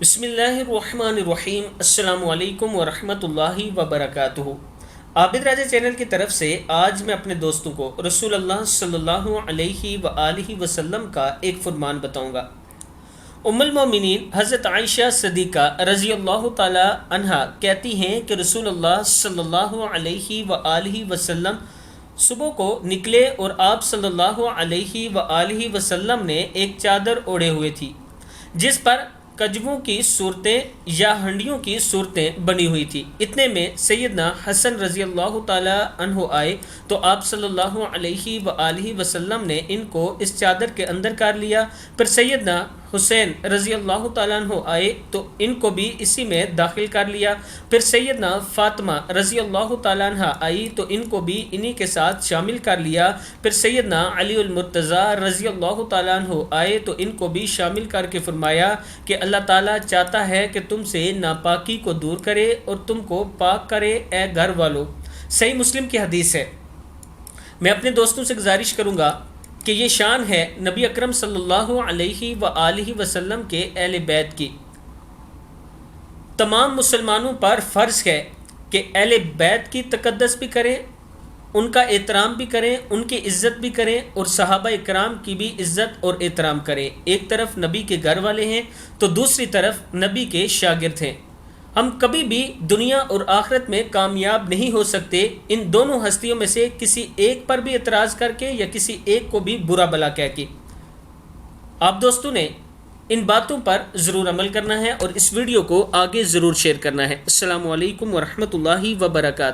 بسم اللہ الرحمن الرحیم۔ السلام علیکم ورحمۃ اللہ وبرکاتہ۔ عابد راجہ چینل کی طرف سے آج میں اپنے دوستوں کو رسول اللہ صلی اللہ علیہ وآلہ وسلم کا ایک فرمان بتاؤں گا۔ ام المومنین حضرت عائشہ صدیقہ رضی اللہ تعالی عنہا کہتی ہیں کہ رسول اللہ صلی اللہ علیہ وآلہ وسلم صبح کو نکلے اور آپ صلی اللہ علیہ وآلہ وسلم نے ایک چادر اوڑھے ہوئے تھی جس پر کجووں کی صورتیں یا ہنڈیوں کی صورتیں بنی ہوئی تھی۔ اتنے میں سیدنا حسن رضی اللہ تعالی عنہ آئے تو آپ صلی اللہ علیہ وآلہ وسلم نے ان کو اس چادر کے اندر کر لیا۔ پھر سیدنا حسین رضی اللہ تعالیٰ عنہ آئے تو ان کو بھی اسی میں داخل کر لیا۔ پھر سیدنا فاطمہ رضی اللہ تعالیٰ عنہ آئی تو ان کو بھی انہی کے ساتھ شامل کر لیا۔ پھر سیدنا علی المرتضیٰ رضی اللہ تعالیٰ عنہ آئے تو ان کو بھی شامل کر کے فرمایا کہ اللہ تعالیٰ چاہتا ہے کہ تم سے ناپاکی کو دور کرے اور تم کو پاک کرے اے گھر والو۔ صحیح مسلم کی حدیث ہے۔ میں اپنے دوستوں سے گزارش کروں گا کہ یہ شان ہے نبی اکرم صلی اللہ علیہ وآلہ وسلم کے اہل بیت کی۔ تمام مسلمانوں پر فرض ہے کہ اہل بیت کی تقدس بھی کریں، ان کا احترام بھی کریں، ان کی عزت بھی کریں اور صحابہ اکرام کی بھی عزت اور احترام کریں۔ ایک طرف نبی کے گھر والے ہیں تو دوسری طرف نبی کے شاگرد ہیں۔ ہم کبھی بھی دنیا اور آخرت میں کامیاب نہیں ہو سکتے ان دونوں ہستیوں میں سے کسی ایک پر بھی اعتراض کر کے یا کسی ایک کو بھی برا بھلا کہہ کے۔ آپ دوستوں نے ان باتوں پر ضرور عمل کرنا ہے اور اس ویڈیو کو آگے ضرور شیئر کرنا ہے۔ السلام علیکم ورحمۃ اللہ وبرکاتہ۔